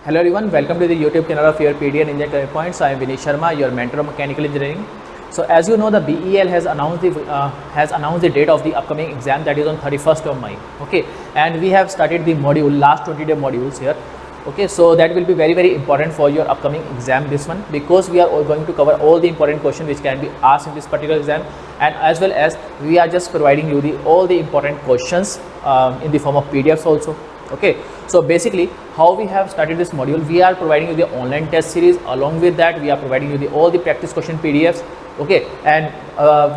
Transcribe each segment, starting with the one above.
Hello everyone, welcome to the YouTube channel of Yourpedia and Engineering Career Points. I am Vijayender, your mentor of mechanical engineering. So as you know, the BEL has announced the date of the upcoming exam, that is on 31st of May. Okay, and we have started the last 20-day modules here. Okay, so that will be very important for your upcoming exam, this one, because we are all going to cover all the important questions which can be asked in this particular exam, and as well as we are just providing you all the important questions in the form of PDFs also. Okay, so basically how we have started this module, we are providing you the online test series. Along with that, we are providing you all the practice question PDFs. Okay, and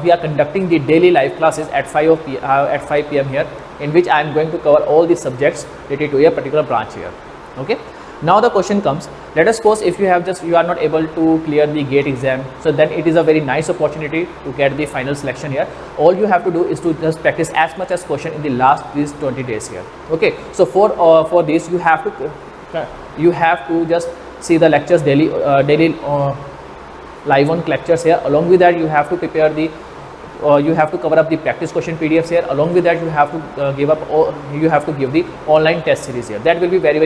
we are conducting the daily live classes at 5 p.m. here, in which I am going to cover all the subjects related to a particular branch here. Okay, now the question comes, let us suppose if you are not able to clear the GATE exam, so then it is a very nice opportunity to get the final selection here. All you have to do is to just practice as much as question in the last these 20 days here. Okay, so for this you have to just see the lectures daily live on lectures here. Along with that, you have to prepare the you have to cover up the practice question PDFs here. Along with that, you have to give the online test series here. That will be very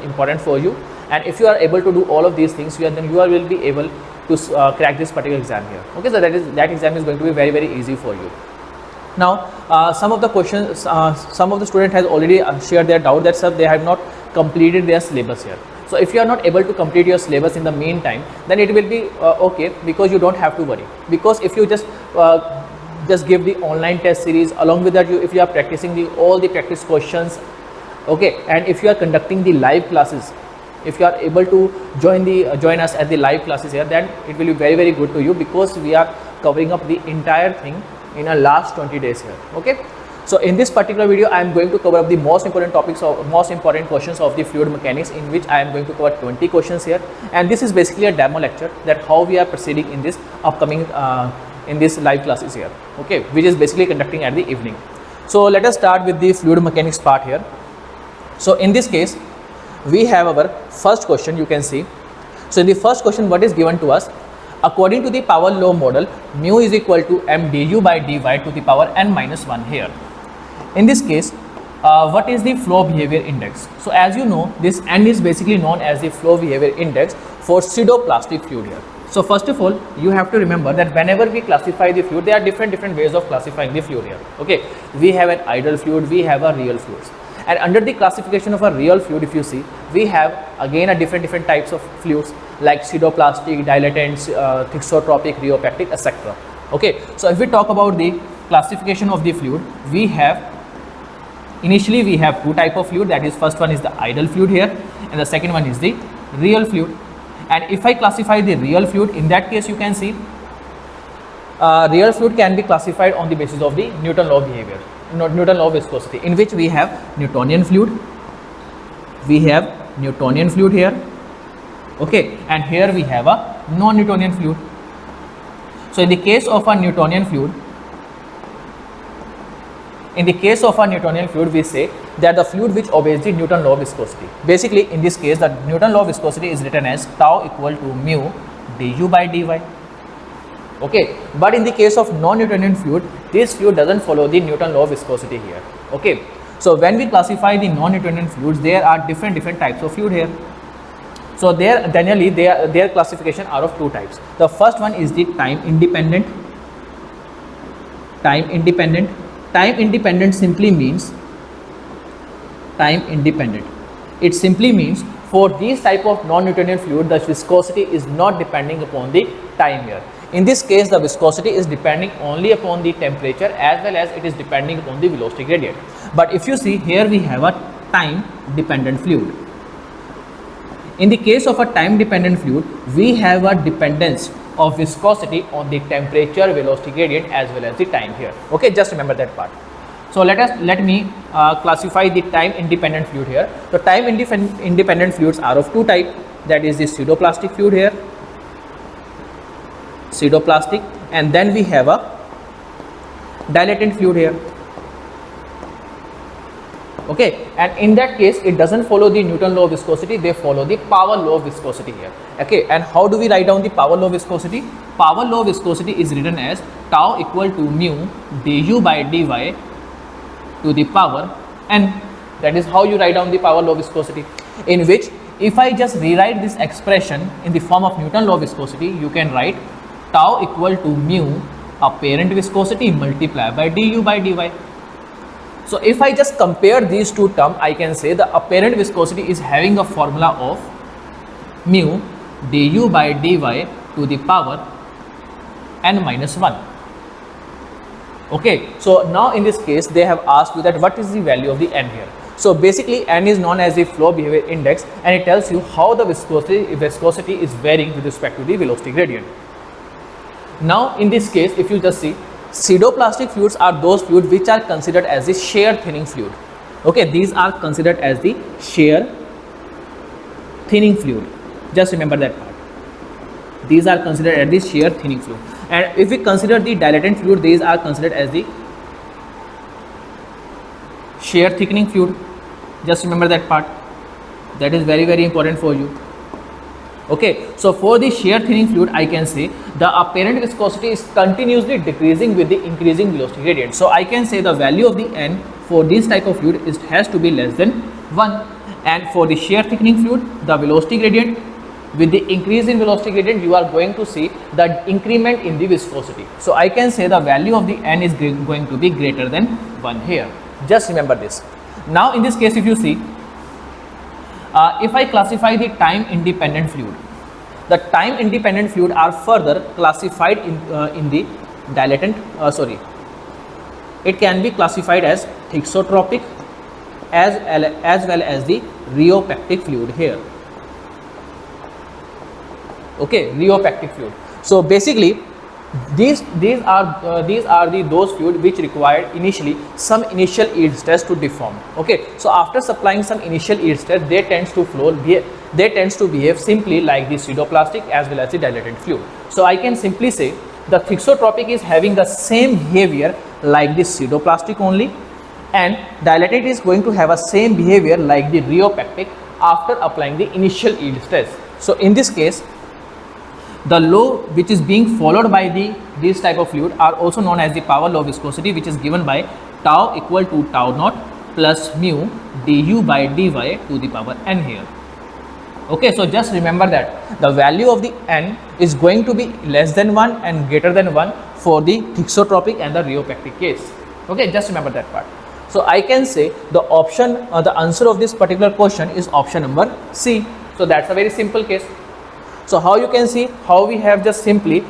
important for you. And if you are able to do all of these things, then you will be able to crack this particular exam here. Okay, so that exam is going to be very easy for you. Now, some of the questions, some of the students has already shared their doubt that sir, they have not completed their syllabus here. So if you are not able to complete your syllabus in the meantime, then it will be okay, because you don't have to worry. Because if you just give the online test series, along with that, if you are practicing all the practice questions, okay, and if you are conducting the live classes, if you are able to join us at the live classes here, then it will be very good to you, because we are covering up the entire thing in a last 20 days here. Okay, so in this particular video, I am going to cover up the most important questions of the fluid mechanics, in which I am going to cover 20 questions here, and this is basically a demo lecture that how we are proceeding in this upcoming in this live classes here. Okay, which is basically conducting at the evening. So let us start with the fluid mechanics part here. So in this case, we have our first question. You can see, so in the first question, what is given to us? According to the power law model, mu is equal to m du by dy to the power n minus 1 here. In this case, what is the flow behavior index? So as you know, this n is basically known as the flow behavior index for pseudoplastic fluid here. So first of all, you have to remember that whenever we classify the fluid, there are different ways of classifying the fluid here. Okay, we have an ideal fluid, we have a real fluids, and under the classification of a real fluid, if you see, we have again a different types of fluids like pseudoplastic, dilatants, thixotropic, rheopactic, etc. Okay, so if we talk about the classification of the fluid, we have initially we have two type of fluid. That is, first one is the ideal fluid here, and the second one is the real fluid. And if I classify the real fluid, in that case you can see real fluid can be classified on the basis of the Newton law of behavior, Newton law of viscosity, in which we have Newtonian fluid, here, okay, and here we have a non-Newtonian fluid. So in the case of a Newtonian fluid, we say that the fluid which obeys the Newton law of viscosity. Basically, in this case, the Newton law of viscosity is written as tau equal to mu du by dy. Okay, but in the case of non-Newtonian fluid, this fluid doesn't follow the Newton law of viscosity here. Okay, so when we classify the non-Newtonian fluids, there are different types of fluid here. So generally their classification are of two types. The first one is the time independent. Time independent simply means it simply means for these type of non-Newtonian fluid, the viscosity is not depending upon the time here. In this case, the viscosity is depending only upon the temperature, as well as it is depending upon the velocity gradient. But if you see here, we have a time dependent fluid. In the case of a time dependent fluid, we have a dependence of viscosity on the temperature, velocity gradient, as well as the time here. Okay, just remember that part. So let me classify the time independent fluid here. So time independent fluids are of two types. That is the pseudoplastic fluid here, and then we have a dilatant fluid here. Okay, and in that case, it doesn't follow the Newton law of viscosity, they follow the power law of viscosity here. Okay, and how do we write down the power law of viscosity? Power law of viscosity is written as tau equal to mu du by dy to the power n. That is how you write down the power law of viscosity, in which if I just rewrite this expression in the form of Newton law of viscosity, you can write tau equal to mu apparent viscosity multiplied by du by dy. So if I just compare these two terms, I can say the apparent viscosity is having a formula of mu du by dy to the power n minus 1. Okay, so now in this case they have asked you that what is the value of the n here. So basically n is known as the flow behavior index, and it tells you how the viscosity is varying with respect to the velocity gradient. Now in this case, if you just see, pseudoplastic fluids are those fluids which are considered as the shear thinning fluid. Okay, these are considered as the shear thinning fluid. Just remember that part. These are considered as the shear thinning fluid. And if we consider the dilatant fluid, these are considered as the shear thickening fluid. Just remember that part. That is very, very important for you. Okay, so for the shear thinning fluid, I can say the apparent viscosity is continuously decreasing with the increasing velocity gradient. So I can say the value of the n for this type of fluid has to be less than 1. And for the shear thickening fluid, the velocity gradient, with the increase in velocity gradient, you are going to see the increment in the viscosity. So I can say the value of the n is going to be greater than 1 here. Just remember this. Now in this case, if you see, if I classify the time independent fluid, the time independent fluid are further classified in the dilatant, it can be classified as thixotropic as well as the rheopactic fluid here. Okay, rheopactic fluid. So basically these are those fluid which required initially some initial yield stress to deform. Okay, so after supplying some initial yield stress, they tends to behave simply like the pseudoplastic as well as the dilatant fluid. So I can simply say the thixotropic is having the same behavior like the pseudoplastic only, and dilatant is going to have a same behavior like the rheopactic after applying the initial yield stress. So in this case, the law which is being followed by this type of fluid are also known as the power law of viscosity, which is given by tau equal to tau naught plus mu du by dy to the power n here. Okay, so just remember that the value of the n is going to be less than 1 and greater than 1 for the thixotropic and the rheopactic case. Okay, just remember that part. So I can say the option the answer of this particular question is option number C. So that's a very simple case. So how you can see how we have just simply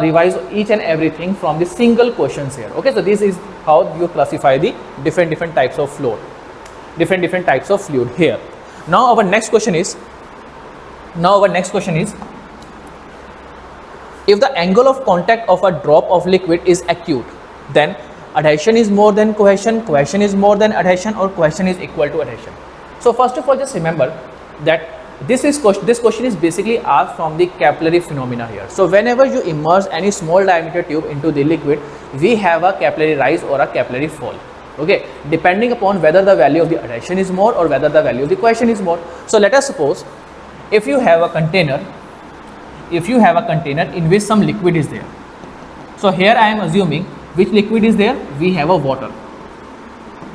revised each and everything from the single questions here. Okay, so this is how you classify the different types of flow, different types of fluid here. Now our next question is, if the angle of contact of a drop of liquid is acute, then adhesion is more than cohesion, cohesion is more than adhesion, or cohesion is equal to adhesion. So first of all, just remember that this question is basically asked from the capillary phenomena here. So whenever you immerse any small diameter tube into the liquid, we have a capillary rise or a capillary fall. Okay, depending upon whether the value of the adhesion is more or whether the value of the cohesion is more. So let us suppose if you have a container in which some liquid is there. So here I am assuming which liquid is there? We have a water.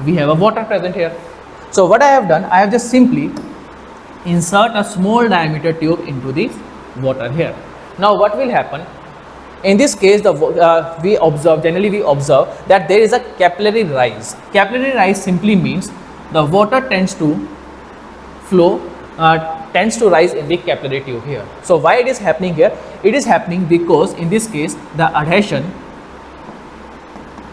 We have a water present here. So what I have done, I have just simply insert a small diameter tube into this water here. Now what will happen? In this case, we observe that there is a capillary rise. Capillary rise simply means the water tends to flow, tends to rise in the capillary tube here. So why it is happening here? It is happening because in this case the adhesion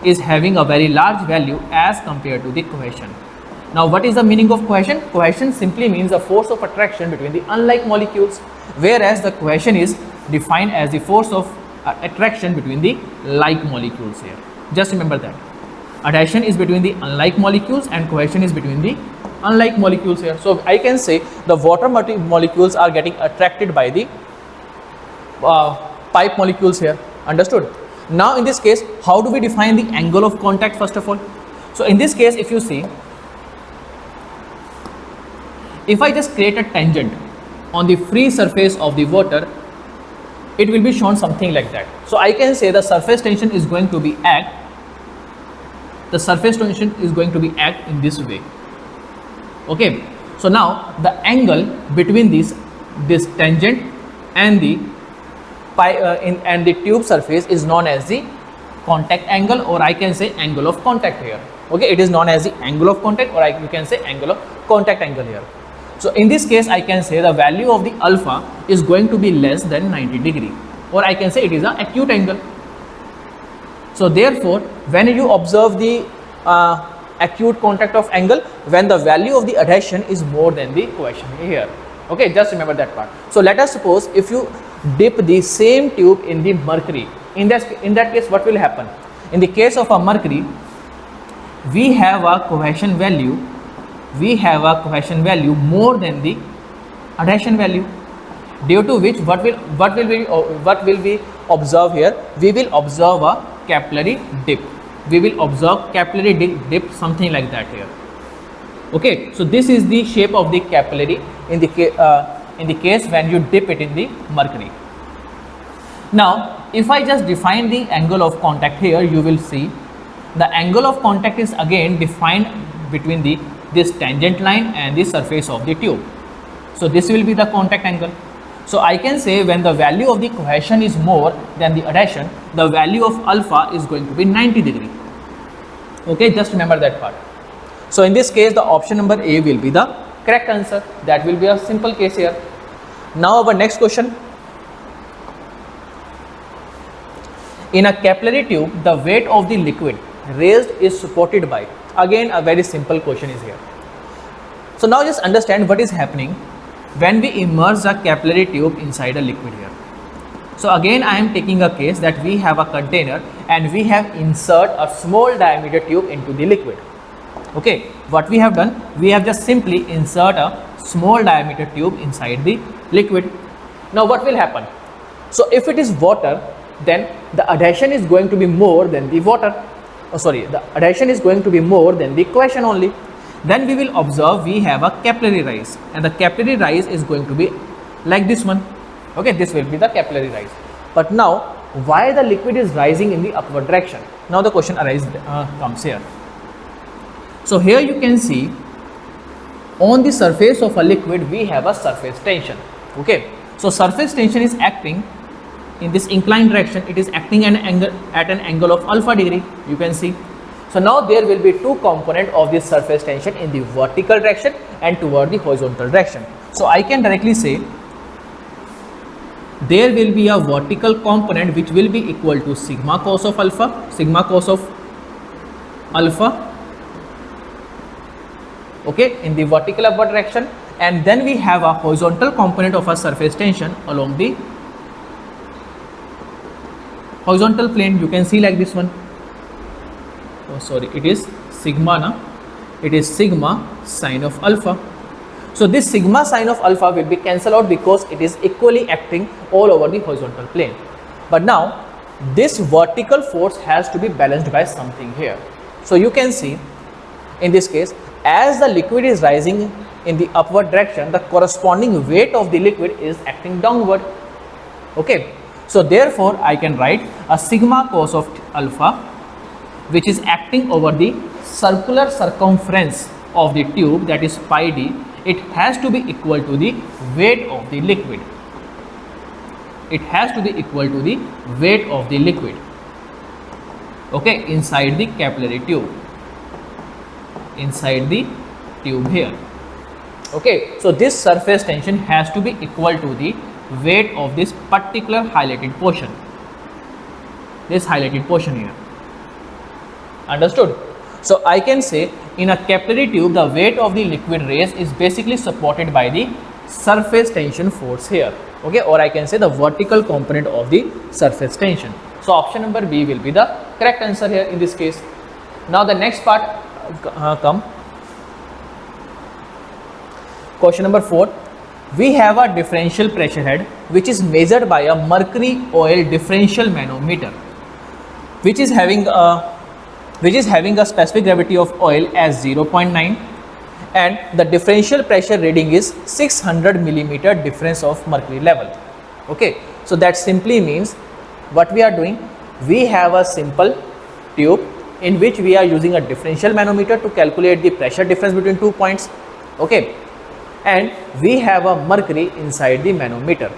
is having a very large value as compared to the cohesion. Now what is the meaning of cohesion? Cohesion simply means the force of attraction between the unlike molecules, whereas the cohesion is defined as the force of attraction between the like molecules here. Just remember that. Adhesion is between the unlike molecules and cohesion is between the unlike molecules here. So I can say the water molecules are getting attracted by the pipe molecules here. Understood? Now in this case, how do we define the angle of contact first of all? So in this case, if you see, if I just create a tangent on the free surface of the water, it will be shown something like that. So I can say the surface tension is going to be act. The surface tension is going to be act in this way. Okay. So now the angle between this tangent and the and the tube surface is known as the contact angle, or I can say angle of contact here. Okay, it is known as the angle of contact, or you can say angle of contact angle here. So in this case, I can say the value of the alpha is going to be less than 90 degree, or I can say it is an acute angle. So therefore, when you observe the acute contact of angle, when the value of the adhesion is more than the cohesion here. Okay, just remember that part. So let us suppose if you dip the same tube in the mercury, in that case what will happen? In the case of a mercury, we have a cohesion value more than the adhesion value, due to which what will we observe here? We will observe a capillary dip. We will observe capillary dip, something like that here. Okay, so this is the shape of the capillary in the case when you dip it in the mercury. Now if I just define the angle of contact here, you will see the angle of contact is again defined between this tangent line and the surface of the tube. So this will be the contact angle. So I can say when the value of the cohesion is more than the adhesion, the value of alpha is going to be 90 degree. Okay, just remember that part. So in this case, the option number A will be the correct answer. That will be a simple case here. Now our next question. In a capillary tube, the weight of the liquid raised is supported by, again a very simple question is here. So now just understand what is happening when we immerse a capillary tube inside a liquid here. So again I am taking a case that we have a container and we have insert a small diameter tube into the liquid. Okay, what we have done, we have just simply insert a small diameter tube inside the liquid. Now what will happen? So if it is water, then the adhesion is going to be more than the water. The adhesion is going to be more than the cohesion only. Then we will observe we have a capillary rise, and the capillary rise is going to be like this one. Okay, this will be the capillary rise. But now why the liquid is rising in the upward direction? Now the question comes here. So here you can see on the surface of a liquid we have a surface tension. Okay, so surface tension is acting in this inclined direction. It is acting at an angle of alpha degree, you can see. So now there will be two components of this surface tension in the vertical direction and toward the horizontal direction. So I can directly say there will be a vertical component which will be equal to sigma cos of alpha, okay, in the vertical upward direction, and then we have a horizontal component of a surface tension along the horizontal plane. You can see like this one. It is sigma it is sigma sine of alpha. So this sigma sine of alpha will be cancelled out because it is equally acting all over the horizontal plane. But now this vertical force has to be balanced by something here. So you can see in this case, as the liquid is rising in the upward direction, the corresponding weight of the liquid is acting downward. Okay, so therefore I can write a sigma cos of alpha which is acting over the circular circumference of the tube, that is pi d. It has to be equal to the weight of the liquid. It has to be equal to the weight of the liquid, okay, inside the capillary tube, inside the tube here. Okay, so this surface tension has to be equal to the weight of this particular highlighted portion, this highlighted portion here. Understood? So I can say in a capillary tube the weight of the liquid raised is basically supported by the surface tension force here. Okay, or I can say the vertical component of the surface tension. So option number B will be the correct answer here in this case. Now the next part come. Question number 4. We have a differential pressure head which is measured by a mercury oil differential manometer, which is having a specific gravity of oil as 0.9, and the differential pressure reading is 600 millimeter difference of mercury level. Okay, so that simply means what we are doing, we have a simple tube in which we are using a differential manometer to calculate the pressure difference between 2 points. Okay, and we have a mercury inside the manometer,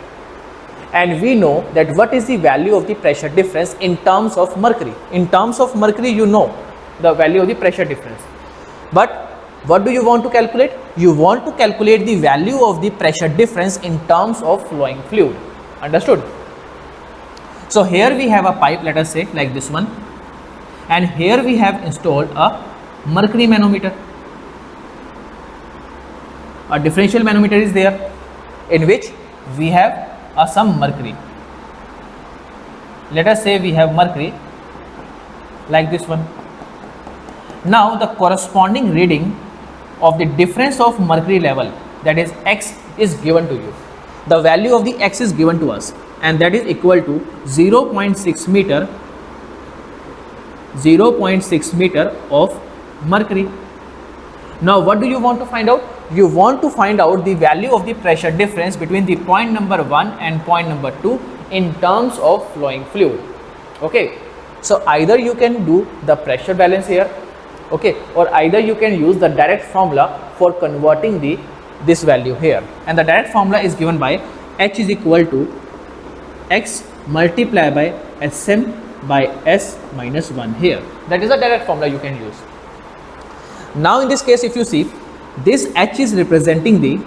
and we know that what is the value of the pressure difference in terms of mercury. In terms of mercury, you know the value of the pressure difference, but what do you want to calculate? You want to calculate the value of the pressure difference in terms of flowing fluid. Understood? So here we have a pipe, let us say like this one, and here we have installed a mercury manometer. A differential manometer is there in which we have some mercury. Let us say we have mercury like this one. Now the corresponding reading of the difference of mercury level, that is X, is given to you. The value of the X is given to us, and that is equal to 0.6 meter, 0.6 meter of mercury. Now what do you want to find out? You want to find out the value of the pressure difference between the point number 1 and point number 2 in terms of flowing fluid. Okay, so either you can do the pressure balance here, okay, or either you can use the direct formula for converting this value here, and the direct formula is given by H is equal to X multiplied by Sm by S minus 1 here. That is the direct formula you can use. Now in this case, if you see, this H is representing the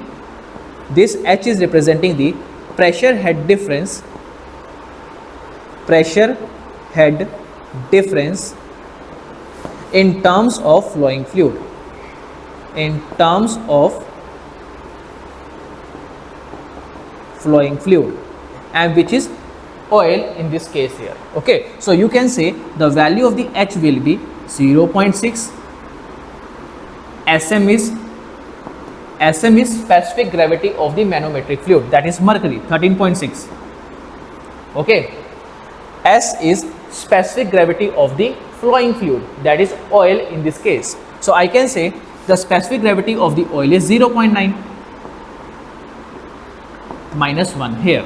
pressure head difference, in terms of flowing fluid, and which is oil in this case here. Okay, so you can say the value of the H will be 0.6. Sm is specific gravity of the manometric fluid, that is mercury, 13.6. Okay, S is specific gravity of the flowing fluid, that is oil in this case. So I can say the specific gravity of the oil is 0.9 minus 1 here.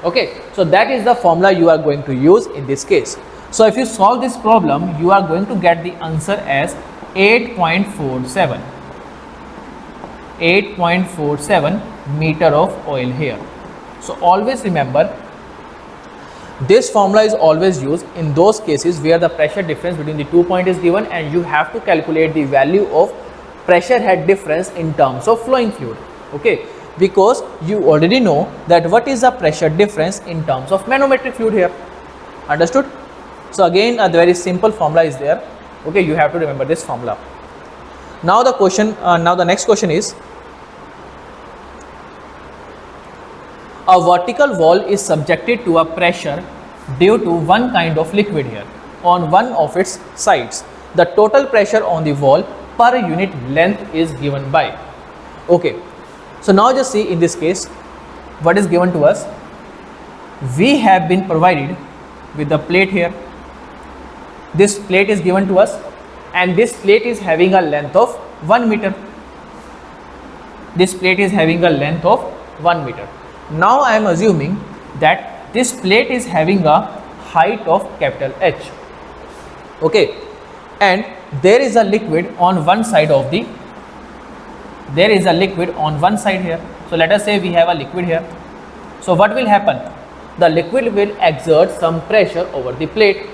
Okay, so that is the formula you are going to use in this case. So if you solve this problem, you are going to get the answer as 8.47 meter of oil here. So always remember, this formula is always used in those cases where the pressure difference between the 2 points is given and you have to calculate the value of pressure head difference in terms of flowing fluid. Okay, because you already know that what is the pressure difference in terms of manometric fluid here. Understood? So again, a very simple formula is there. Okay, you have to remember this formula. Now the next question is, a vertical wall is subjected to a pressure due to one kind of liquid here on one of its sides. The total pressure on the wall per unit length is given by. Okay, so now just see in this case what is given to us. We have been provided with the plate here. This plate is given to us, and this plate is having a length of 1 meter. This plate is having a length of 1 meter. Now I am assuming that this plate is having a height of capital H. Okay, and there is a liquid on one side of the, here. So let us say we have a liquid here. So what will happen? The liquid will exert some pressure over the plate.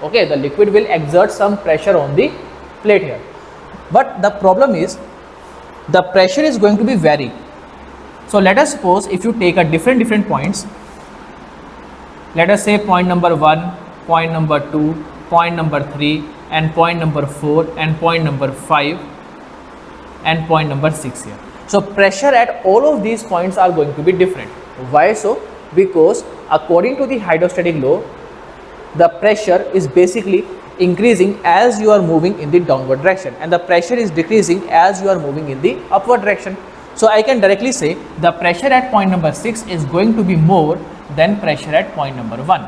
Okay, the liquid will exert some pressure on the plate here, but the problem is the pressure is going to be vary. So let us suppose if you take a different points, let us say point number 1, point number 2, point number 3, and point number 4, and point number 5, and point number 6 here. So pressure at all of these points are going to be different. Why so? Because according to the hydrostatic law, the pressure is basically increasing as you are moving in the downward direction, and the pressure is decreasing as you are moving in the upward direction. So I can directly say the pressure at point number 6 is going to be more than pressure at point number 1.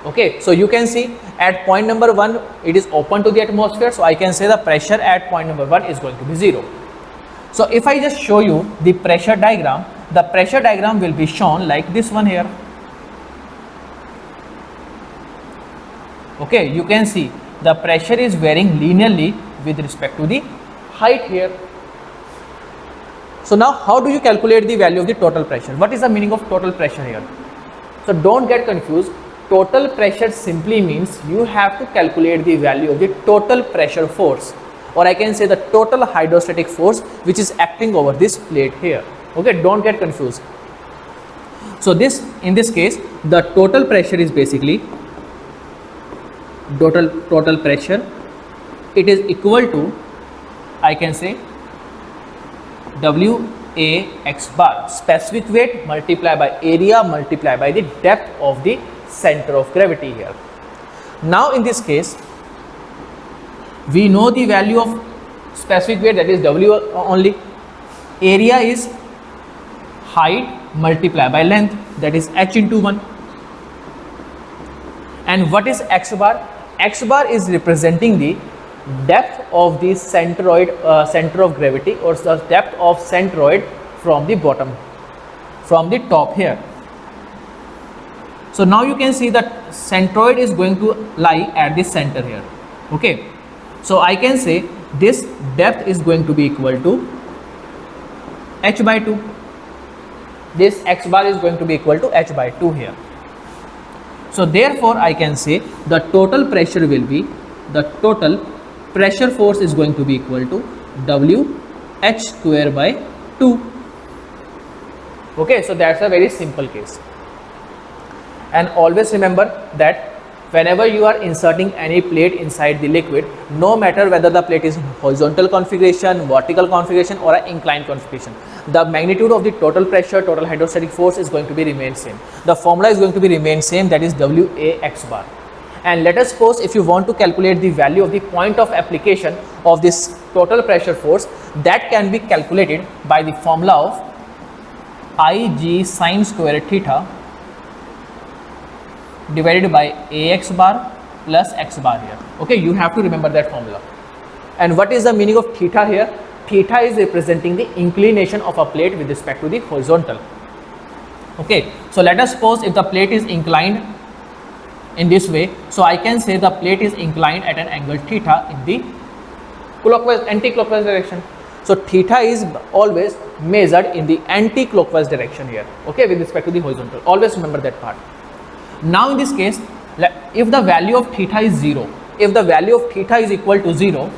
Okay, so you can see at point number 1 it is open to the atmosphere, so I can say the pressure at point number 1 is going to be 0. So if I just show you the pressure diagram, the pressure diagram will be shown like this one here. Okay, you can see the pressure is varying linearly with respect to the height here. So now how do you calculate the value of the total pressure? What is the meaning of total pressure here? So don't get confused. Total pressure simply means you have to calculate the value of the total pressure force, or I can say the total hydrostatic force which is acting over this plate here. Okay, don't get confused. So this, in this case, the total pressure is basically total pressure. It is equal to, I can say, WA x bar, specific weight multiplied by area multiplied by the depth of the center of gravity here. Now in this case, we know the value of specific weight, that is W only. Area is height multiplied by length, that is h into 1. And what is x bar? X bar is representing the depth of the centroid, center of gravity, or the depth of centroid from the bottom, from the top here. So now you can see that centroid is going to lie at the center here. Okay, so I can say this depth is going to be equal to h by 2. This x bar is going to be equal to h by 2 here. So therefore I can say the total pressure will be, the total pressure force is going to be equal to WH square by 2. Okay, so that's a very simple case. And always remember that whenever you are inserting any plate inside the liquid, no matter whether the plate is horizontal configuration, vertical configuration, or an inclined configuration, the magnitude of the total pressure, total hydrostatic force is going to be remain same. The formula is going to be remain same, that is WA x bar. And let us suppose if you want to calculate the value of the point of application of this total pressure force, that can be calculated by the formula of Ig sine square theta divided by Ax bar plus x bar here. Okay, you have to remember that formula. And what is the meaning of theta here? Theta is representing the inclination of a plate with respect to the horizontal. Okay, so let us suppose if the plate is inclined in this way, so I can say the plate is inclined at an angle theta in the clockwise, anti-clockwise direction. So theta is always measured in the anti-clockwise direction here, okay, with respect to the horizontal. Always remember that part. Now in this case, if the value of theta is 0, if the value of theta is equal to 0,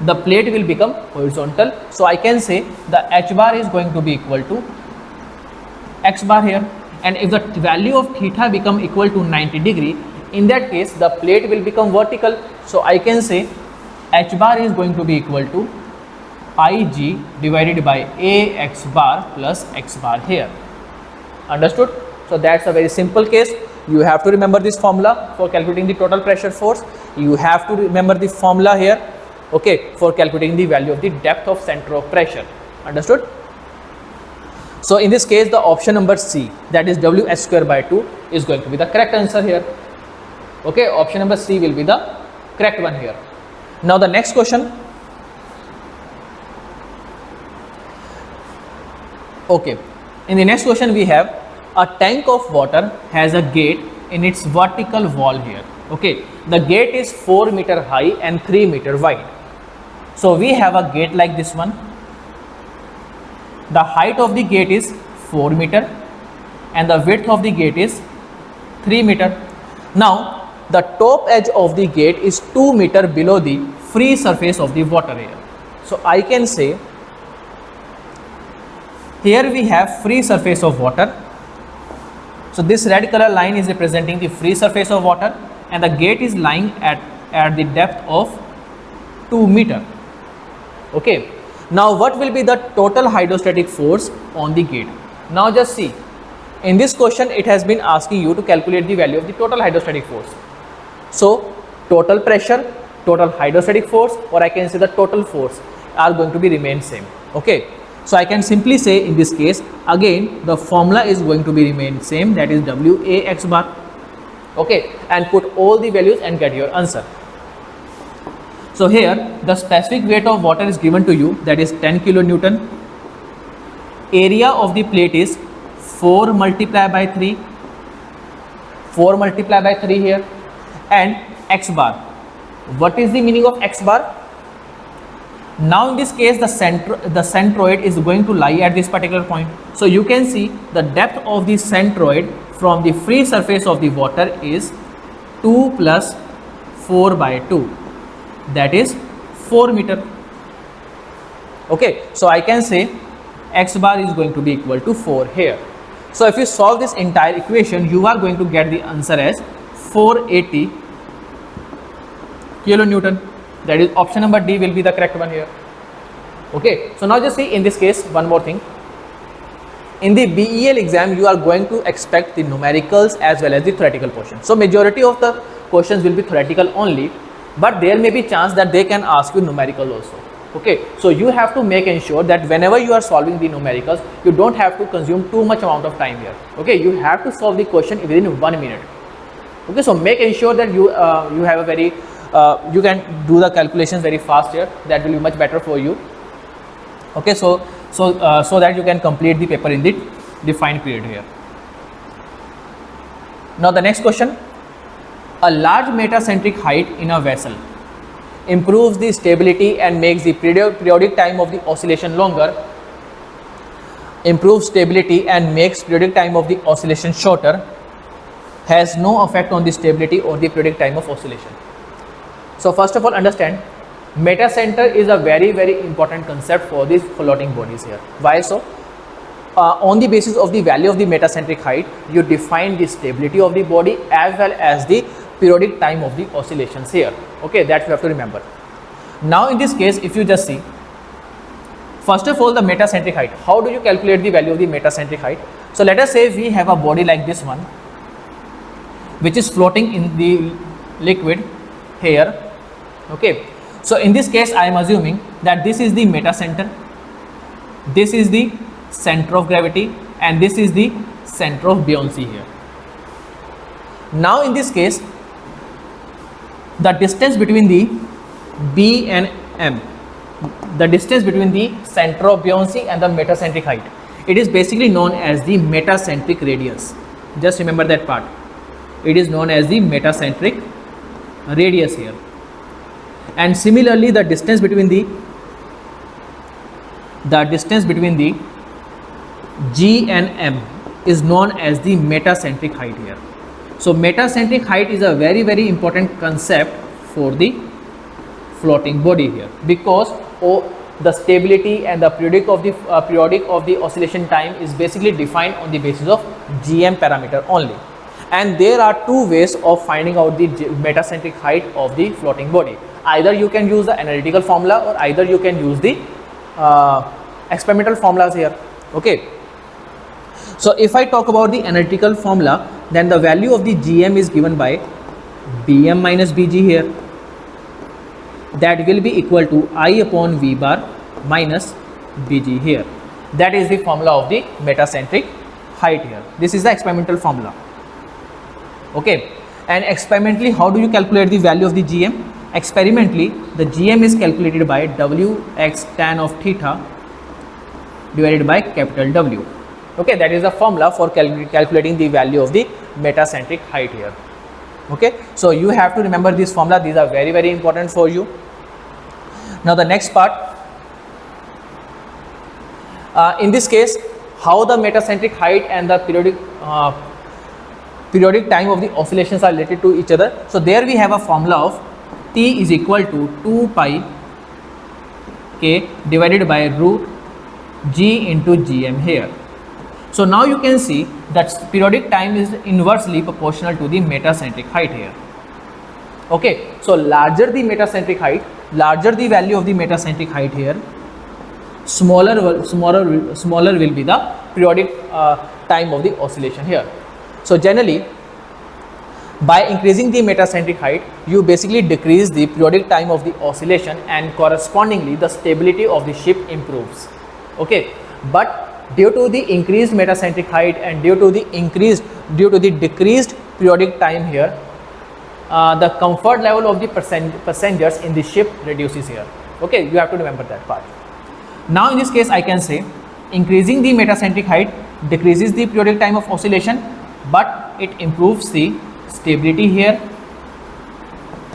the plate will become horizontal. So I can say the h bar is going to be equal to x bar here. And if the value of theta become equal to 90 degree, in that case the plate will become vertical. So I can say h bar is going to be equal to Ig divided by Ax bar plus x bar here. Understood? So that's a very simple case. You have to remember this formula for calculating the total pressure force. You have to remember the formula here, okay, for calculating the value of the depth of center of pressure. Understood? So in this case, the option number C, that is WH square by 2, is going to be the correct answer here. Okay, option number C will be the correct one here. Now the next question. Okay, in the next question we have a tank of water has a gate in its vertical wall here. Okay, the gate is 4 meter high and 3 meter wide. So we have a gate like this one. The height of the gate is 4 meter and the width of the gate is 3 meter. Now the top edge of the gate is 2 meter below the free surface of the water here. So I can say here we have free surface of water. So this red color line is representing the free surface of water and the gate is lying at the depth of 2 meter. Okay. Now what will be the total hydrostatic force on the gate? Now just see, in this question it has been asking you to calculate the value of the total hydrostatic force. So total pressure, total hydrostatic force, or I can say the total force are going to be remain same. Okay, so I can simply say in this case again the formula is going to be remain same, that is WA x bar. Okay, and put all the values and get your answer. So here the specific weight of water is given to you, that is 10 kilonewton. Area of the plate is 4 multiplied by 3. 4 multiplied by 3 here. And x bar. What is the meaning of x bar? Now in this case the centroid is going to lie at this particular point. So you can see the depth of the centroid from the free surface of the water is 2 plus 4 by 2, that is 4 meter. Okay, so I can say x bar is going to be equal to 4 here. So if you solve this entire equation, you are going to get the answer as 480 kilonewton. That is option number D will be the correct one here. Okay, so now just see in this case one more thing. In the BEL exam, you are going to expect the numericals as well as the theoretical portion. So majority of the questions will be theoretical only, but there may be chance that they can ask you numerical also. Okay, so you have to make ensure that whenever you are solving the numericals, you don't have to consume too much amount of time here. Okay, you have to solve the question within 1 minute. Okay, so make ensure that you have a very you can do the calculations very fast here. That will be much better for you. Okay, so that you can complete the paper in the defined period here. Now the next question: a large metacentric height in a vessel improves the stability and makes the periodic time of the oscillation longer. Improves stability and makes periodic time of the oscillation shorter. Has no effect on the stability or the periodic time of oscillation. So first of all, understand metacenter is a very important concept for these floating bodies here. Why so? On the basis of the value of the metacentric height, you define the stability of the body as well as the periodic time of the oscillations here. Okay, that you have to remember. Now in this case, if you just see, first of all, the metacentric height. How do you calculate the value of the metacentric height? So let us say we have a body like this one, which is floating in the liquid here. Okay, so in this case I am assuming that this is the metacenter, this is the center of gravity, and this is the center of buoyancy here. Now in this case, the distance between the B and M, the distance between the center of buoyancy and the metacentric height, it is basically known as the metacentric radius. Just remember that part. It is known as the metacentric radius here. And similarly, the distance between the G and M is known as the metacentric height here. So metacentric height is a very important concept for the floating body here, because the stability and the periodic of the oscillation time is basically defined on the basis of GM parameter only. And there are two ways of finding out the metacentric height of the floating body. Either you can use the analytical formula, or either you can use the experimental formulas here. Okay, so if I talk about the analytical formula, then the value of the GM is given by BM minus BG here. That will be equal to I upon V bar minus BG here. That is the formula of the metacentric height here. This is the experimental formula. Okay, and experimentally, how do you calculate the value of the GM? Experimentally, the GM is calculated by Wx tan of theta divided by capital W. Okay, that is the formula for calculating the value of the metacentric height here. Okay, so you have to remember this formula. These are very important for you. Now the next part, in this case, how the metacentric height and the periodic time of the oscillations are related to each other. So there we have a formula of T is equal to 2 pi K divided by root G into GM here. So now you can see that periodic time is inversely proportional to the metacentric height here. Okay, so larger the metacentric height, larger the value of the metacentric height here, smaller will be the periodic time of the oscillation here. So generally, by increasing the metacentric height, you basically decrease the periodic time of the oscillation, and correspondingly the stability of the ship improves. Okay, but due to the increased metacentric height and due to the decreased periodic time here, the comfort level of the passengers in the ship reduces here. Okay, you have to remember that part. Now in this case, I can say increasing the metacentric height decreases the periodic time of oscillation, but it improves the stability here.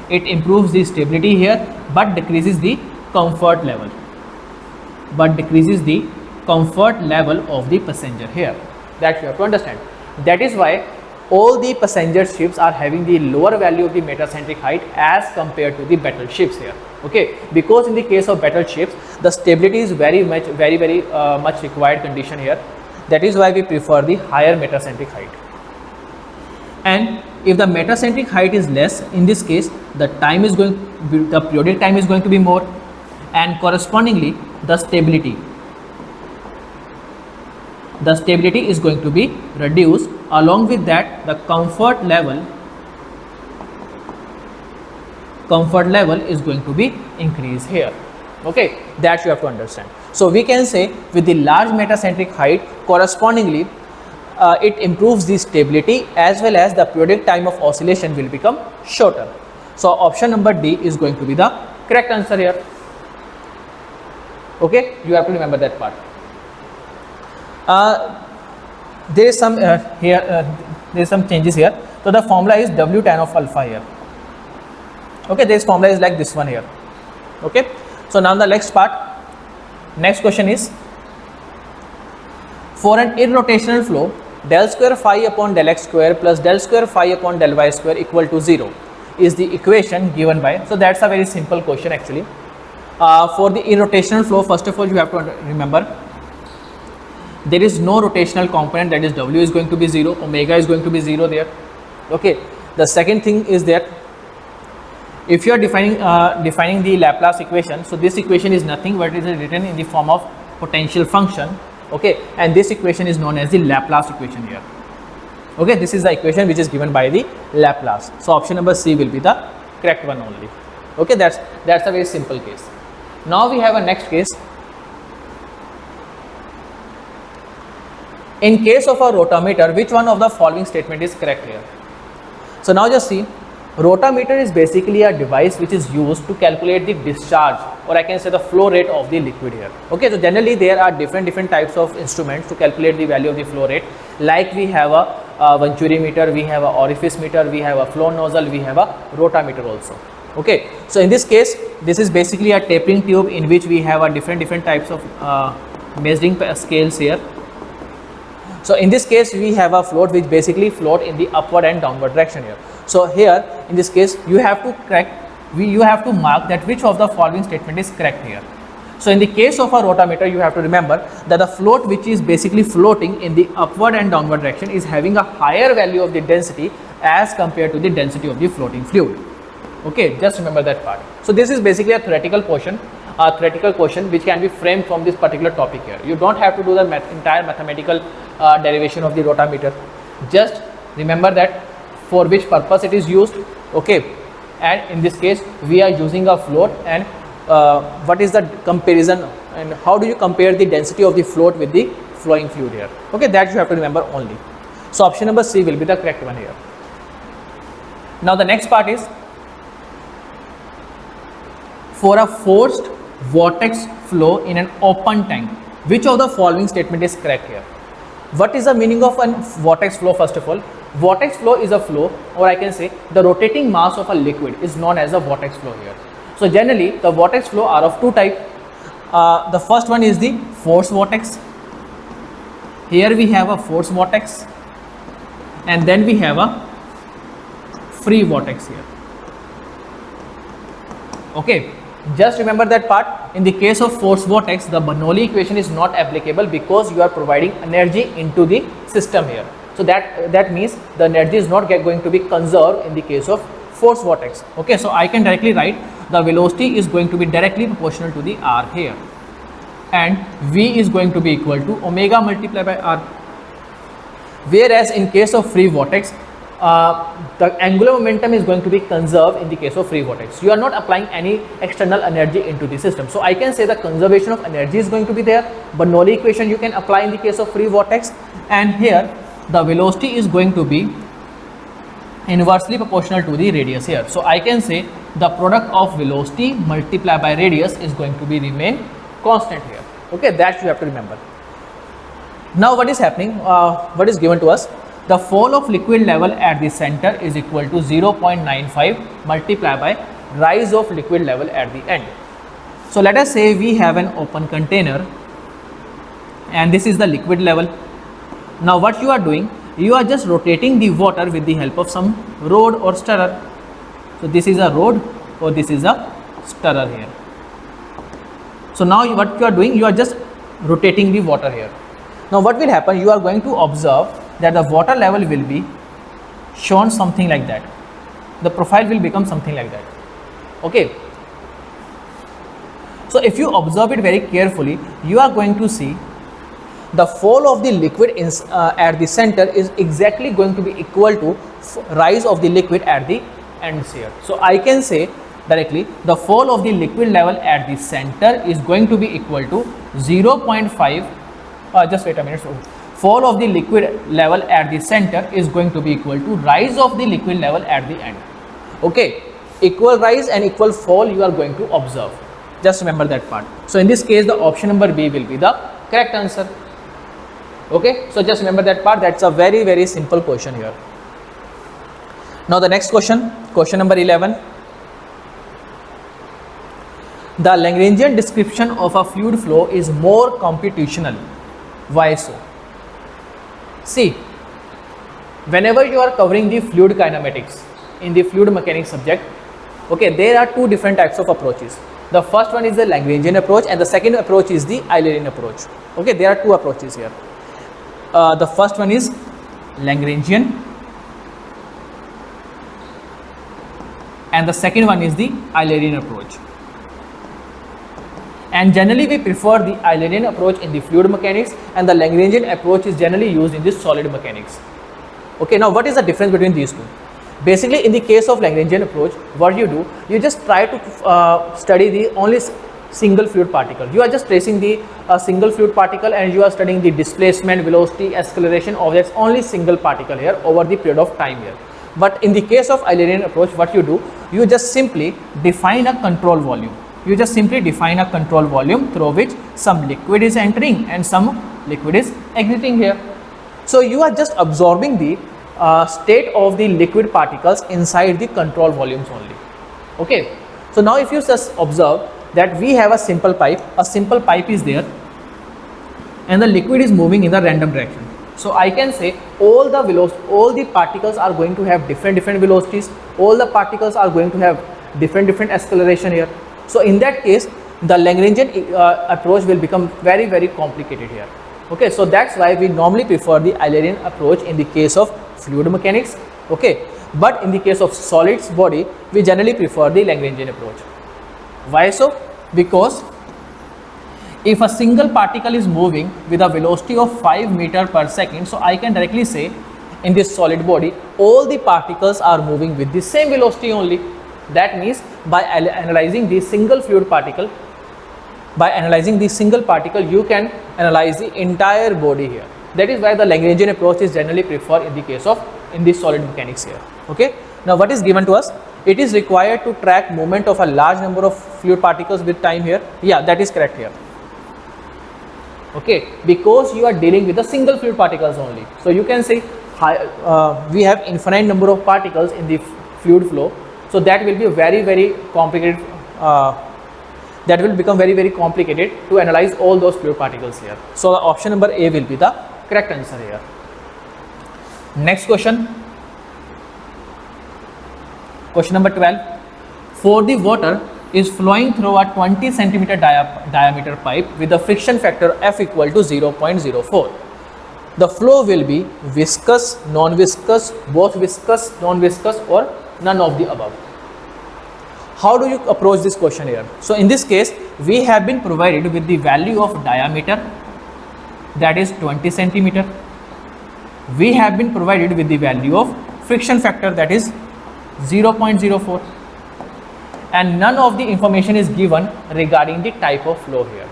It improves the stability here, but decreases the comfort level, but decreases the comfort level of the passenger here. That you have to understand. That is why all the passenger ships are having the lower value of the metacentric height as compared to the battle ships here. Okay, because in the case of battle ships, the stability is very much required condition here. That is why we prefer the higher metacentric height. And if the metacentric height is less, in this case, the periodic time is going to be more, and correspondingly the stability is going to be reduced. Along with that, the comfort level is going to be increased here. Okay, that you have to understand. So we can say with the large metacentric height, correspondingly it improves the stability as well as the periodic time of oscillation will become shorter. So option number D is going to be the correct answer here. Okay, you have to remember that part. There is some there is some changes here. So the formula is W tan of alpha here. Okay, this formula is like this one here. Okay, so now the next question is, for an irrotational flow, del square phi upon del x square plus del square phi upon del y square equal to 0 is the equation given by. So that's a very simple question actually. For the irrotational flow, first of all you have to remember there is no rotational component, that is W is going to be 0, omega is going to be 0 there. Okay, the second thing is that if you are defining the Laplace equation, so this equation is nothing but it is written in the form of potential function. Okay, and this equation is known as the Laplace equation here. Okay, this is the equation which is given by the Laplace. So option number C will be the correct one only. Okay, that's a very simple case. Now we have a next case. In case of a rotameter, which one of the following statement is correct here? So now just see, rotameter is basically a device which is used to calculate the discharge, or I can say the flow rate of the liquid here. Okay, so generally there are different types of instruments to calculate the value of the flow rate. Like we have a Venturi meter, we have a orifice meter, we have a flow nozzle, we have a rotameter also. Okay, so in this case, this is basically a tapering tube in which we have a different types of measuring scales here. So in this case, we have a float which basically float in the upward and downward direction here. So here in this case, you have to mark that which of the following statement is correct here. So in the case of a rotameter, you have to remember that the float which is basically floating in the upward and downward direction is having a higher value of the density as compared to the density of the floating fluid. Okay, just remember that part. So this is basically a theoretical question which can be framed from this particular topic here. You don't have to do the entire mathematical derivation of the rotameter. Just remember that for which purpose it is used. Okay, and in this case we are using a float, and what is the comparison and how do you compare the density of the float with the flowing fluid here. Okay, that you have to remember only. So option number C will be the correct one here. Now the next part is, for a forced vortex flow in an open tank, which of the following statement is correct here? What is the meaning of a vortex flow? First of all, vortex flow is a flow, or I can say the rotating mass of a liquid is known as a vortex flow here. So generally the vortex flow are of two types. The first one is the force vortex. Here we have a force vortex, and then we have a free vortex here. Okay, just remember that part. In the case of force vortex, the Bernoulli equation is not applicable because you are providing energy into the system here. So that means the energy is not going to be conserved in the case of force vortex. Okay, so I can directly write the velocity is going to be directly proportional to the r here, and v is going to be equal to omega multiplied by r. Whereas in case of free vortex, the angular momentum is going to be conserved in the case of free vortex. You are not applying any external energy into the system. So I can say the conservation of energy is going to be there. Bernoulli equation you can apply in the case of free vortex, and here the velocity is going to be inversely proportional to the radius here. So I can say the product of velocity multiplied by radius is going to be remain constant here. Okay, that you have to remember. Now what is happening, what is given to us? The fall of liquid level at the center is equal to 0.95 multiplied by rise of liquid level at the end. So let us say we have an open container and this is the liquid level. Now what you are doing, you are just rotating the water with the help of some rod or stirrer. So this is a rod or this is a stirrer here. So now what you are doing, you are just rotating the water here. Now what will happen, you are going to observe that the water level will be shown something like that. The profile will become something like that. Okay. So if you observe it very carefully, you are going to see the fall of the liquid at the center is exactly going to be equal to rise of the liquid at the ends here. So I can say directly the fall of the liquid level at the center is going to be equal to 0.5 just wait a minute. So fall of the liquid level at the center is going to be equal to rise of the liquid level at the end. Okay, equal rise and equal fall you are going to observe. Just remember that part. So in this case the option number B will be the correct answer. Okay, so just remember that part. That's a very simple question here. Now the next question, question number 11. The Lagrangian description of a fluid flow is more computational. Why so? See, whenever you are covering the fluid kinematics in the fluid mechanics subject, okay, there are two different types of approaches. The first one is the Lagrangian approach and the second approach is the Eulerian approach. Okay, there are two approaches here. The first one is Lagrangian and the second one is the Eulerian approach. And generally we prefer the Eulerian approach in the fluid mechanics and the Lagrangian approach is generally used in the solid mechanics. Okay, now what is the difference between these two? Basically in the case of Lagrangian approach, what you do, you just try to study the only single fluid particle. You are just tracing the single fluid particle and you are studying the displacement, velocity, acceleration of that only single particle here over the period of time here. But in the case of Eulerian approach, what you do, you just simply define a control volume. You just simply define a control volume through which some liquid is entering and some liquid is exiting here. So you are just absorbing the state of the liquid particles inside the control volumes only. Okay. So now if you just observe that we have a simple pipe is there and the liquid is moving in the random direction. So I can say all the particles are going to have different velocities, all the particles are going to have different acceleration here. So in that case the Lagrangian approach will become very complicated here. Okay, so that's why we normally prefer the Eulerian approach in the case of fluid mechanics. Okay, but in the case of solids body we generally prefer the Lagrangian approach. Why so? Because if a single particle is moving with a velocity of 5 meters per second, so I can directly say in this solid body all the particles are moving with the same velocity only. That means by analyzing the single fluid particle, you can analyze the entire body here. That is why the Lagrangian approach is generally preferred in the case of the solid mechanics here. Okay. Now what is given to us? It is required to track movement of a large number of fluid particles with time here. Yeah, that is correct here. Okay, because you are dealing with the single fluid particles only. So you can say we have infinite number of particles in the fluid flow. So that will be very complicated. That will become very complicated to analyze all those fluid particles here. So the option number A will be the correct answer here. Next question. Question number 12. For the water is flowing through a 20 centimeter diameter pipe with a friction factor F equal to 0.04. The flow will be viscous, non-viscous, both viscous, non-viscous or none of the above. How do you approach this question here? So in this case we have been provided with the value of diameter, that is 20 centimeter. We have been provided with the value of friction factor, that is 0.04, and none of the information is given regarding the type of flow here.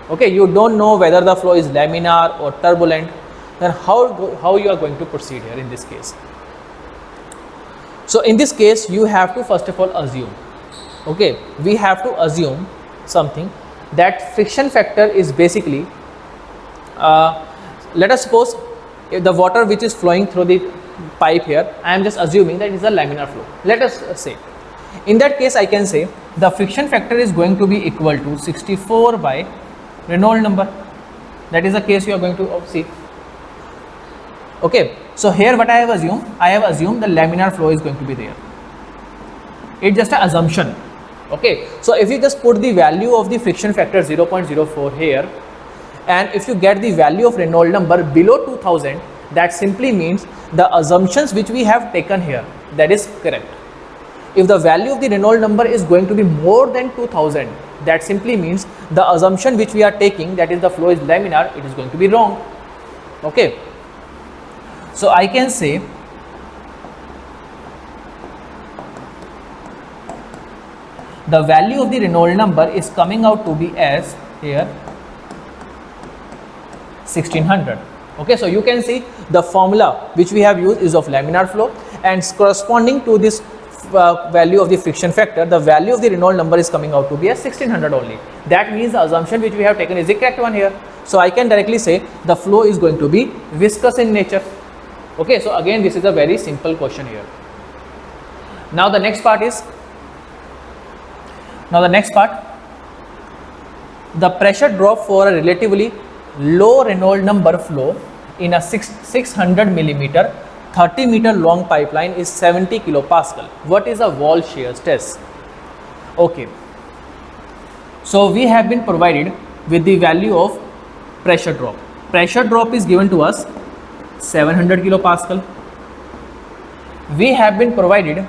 Okay, you don't know whether the flow is laminar or turbulent. Then how you are going to proceed here in this case? So in this case you have to first of all assume, okay, we have to assume something, that friction factor is basically let us suppose if the water which is flowing through the pipe here, I am just assuming that it is a laminar flow. Let us say In that case, I can say the friction factor is going to be equal to 64 by Reynolds number. That is the case you are going to see. Okay, so here what I have assumed the laminar flow is going to be there. It's just an assumption. Okay, so if you just put the value of the friction factor 0.04 here, and if you get the value of Reynolds number below 2000, that simply means the assumptions which we have taken here, that is correct. If the value of the Reynolds number is going to be more than 2000, that simply means the assumption which we are taking, that is the flow is laminar, it is going to be wrong. Okay, so I can say the value of the Reynolds number is coming out to be as here 1600. Okay, so you can see the formula which we have used is of laminar flow, and corresponding to this value of the friction factor, the value of the Reynolds number is coming out to be as 1600 only. That means the assumption which we have taken is the correct one here. So I can directly say the flow is going to be viscous in nature. Okay, so again this is a very simple question here. Now the next part, the pressure drop for a relatively low Reynolds number flow in a 600 millimeter 30 meter long pipeline is 70 kilopascal. What is a wall shear stress? Okay, so we have been provided with the value of pressure drop. Pressure drop is given to us 700 kilopascal. We have been provided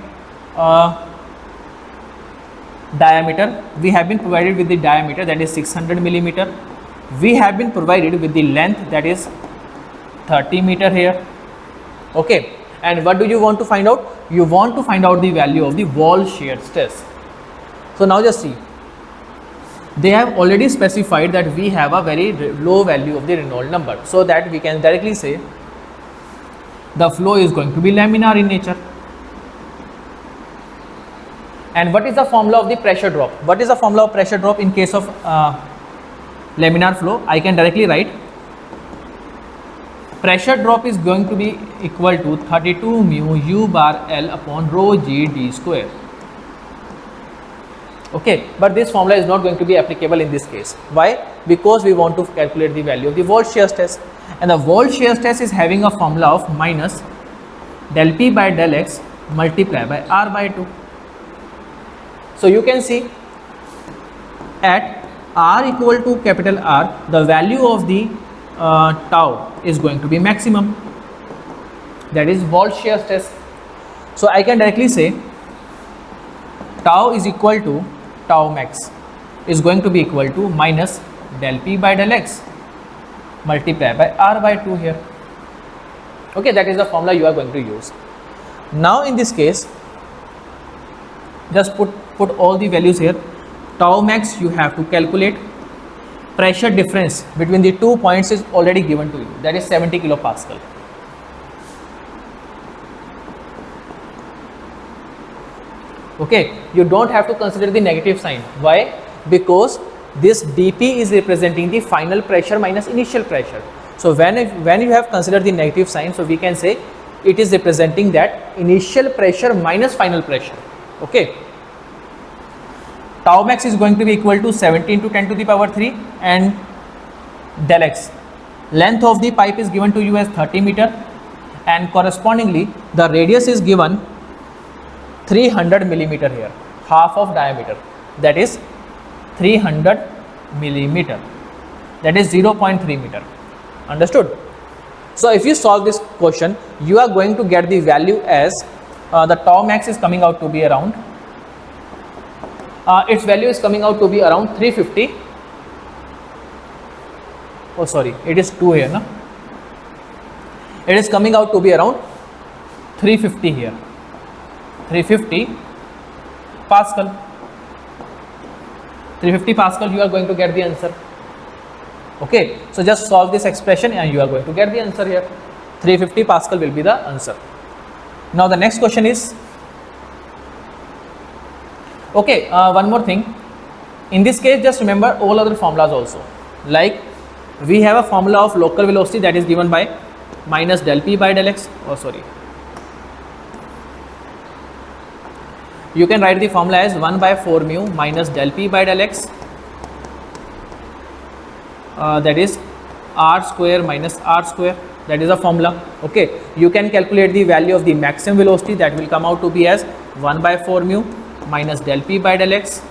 diameter. We have been provided with the diameter, that is 600 millimeter. We have been provided with the length, that is 30 meter here. Okay, and what do you want to find out? You want to find out the value of the wall shear stress. So now just see, they have already specified that we have a very low value of the Reynolds number, so that we can directly say the flow is going to be laminar in nature. And what is the formula of the pressure drop? What is the formula of pressure drop in case of laminar flow? I can directly write pressure drop is going to be equal to 32 mu u bar L upon rho g d square. Okay, but this formula is not going to be applicable in this case. Why? Because we want to calculate the value of the wall shear stress, and the wall shear stress is having a formula of minus del P by del X multiplied by R by 2. So you can see at R equal to capital R, the value of the tau is going to be maximum, that is wall shear stress. So I can directly say tau is equal to tau max is going to be equal to minus del P by del X multiplied by R by 2 here. Okay, that is the formula you are going to use. Now in this case, just put all the values here. Tau max you have to calculate. Pressure difference between the 2 points is already given to you, that is 70 kilopascal. Okay, you don't have to consider the negative sign. Why? Because this dP is representing the final pressure minus initial pressure. So when you have considered the negative sign, so we can say it is representing that initial pressure minus final pressure. Okay, tau max is going to be equal to 70 into 10 to the power 3 and del X. Length of the pipe is given to you as 30 meter, and correspondingly the radius is given 300 millimeter here, half of diameter, that is 300 millimeter, that is 0.3 meter. Understood? So if you solve this question, you are going to get the value as the tau max is coming out to be around its value is coming out to be around 350. Oh sorry, it is 2 here, no? It is coming out to be around 350 here, 350 Pascal. 350 Pascal, you are going to get the answer. Okay, so just solve this expression and you are going to get the answer here. 350 Pascal will be the answer. Now the next question is, okay, one more thing. In this case, just remember all other formulas also. Like we have a formula of local velocity that is given by minus del P by del X. Oh sorry. You can write the formula as 1 by 4 mu minus del P by del X, that is R square minus R square, that is a formula. Okay, you can calculate the value of the maximum velocity, that will come out to be as 1 by 4 mu minus del P by del X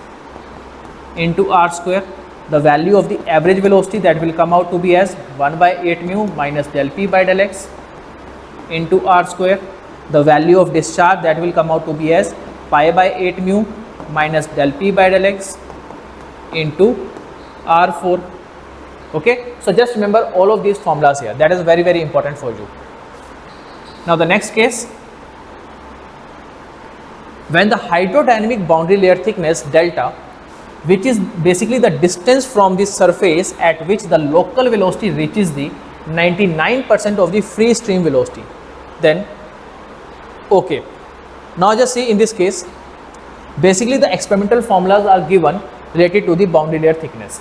into R square. The value of the average velocity, that will come out to be as 1 by 8 mu minus del P by del X into R square. The value of discharge, that will come out to be as pi by 8 mu minus del P by del X into R4. Okay, so just remember all of these formulas here, that is very, very important for you. Now the next case, when the hydrodynamic boundary layer thickness delta, which is basically the distance from the surface at which the local velocity reaches the 99% of the free stream velocity, then okay. Now just see in this case, basically the experimental formulas are given related to the boundary layer thickness.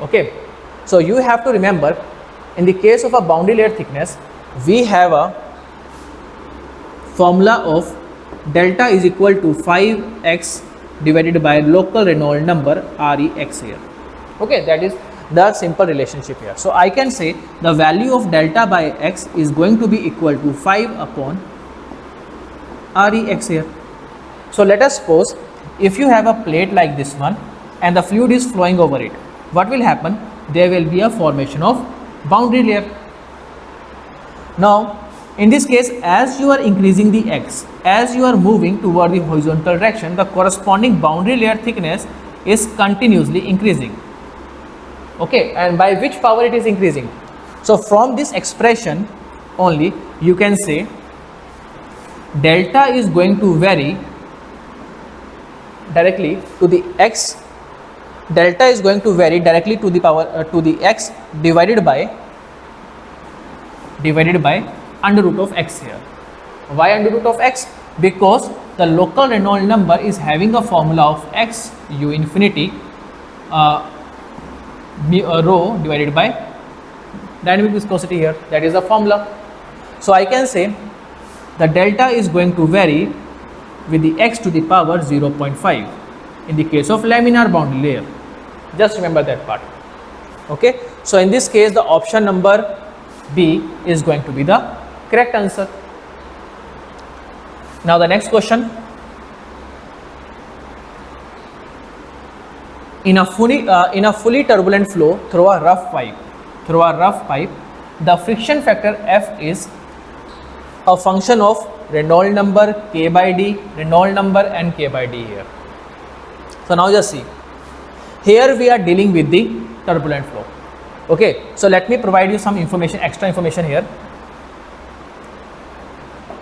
Okay, so you have to remember, in the case of a boundary layer thickness, we have a formula of delta is equal to 5x divided by local Reynolds number Rex here. Okay, that is the simple relationship here. So I can say the value of delta by x is going to be equal to 5 upon Rex here. So let us suppose if you have a plate like this one and the fluid is flowing over it, what will happen? There will be a formation of boundary layer. Now in this case, as you are increasing the x, as you are moving toward the horizontal direction, the corresponding boundary layer thickness is continuously increasing. Okay, and by which power it is increasing? So from this expression only you can say delta is going to vary directly to the x, delta is going to vary directly to the power to the x divided by under root of x here. Why under root of x? Because the local Reynolds number is having a formula of x u infinity rho divided by dynamic viscosity here, that is the formula. So I can say the delta is going to vary with the x to the power 0.5 in the case of laminar boundary layer. Just remember that part. Okay, so in this case the option number B is going to be the correct answer. Now the next question, in a fully turbulent flow through a rough pipe, the friction factor F is a function of Reynolds number, K by D, Reynolds number and K by D here. So now just see, here we are dealing with the turbulent flow. Okay, so let me provide you some information, extra information here.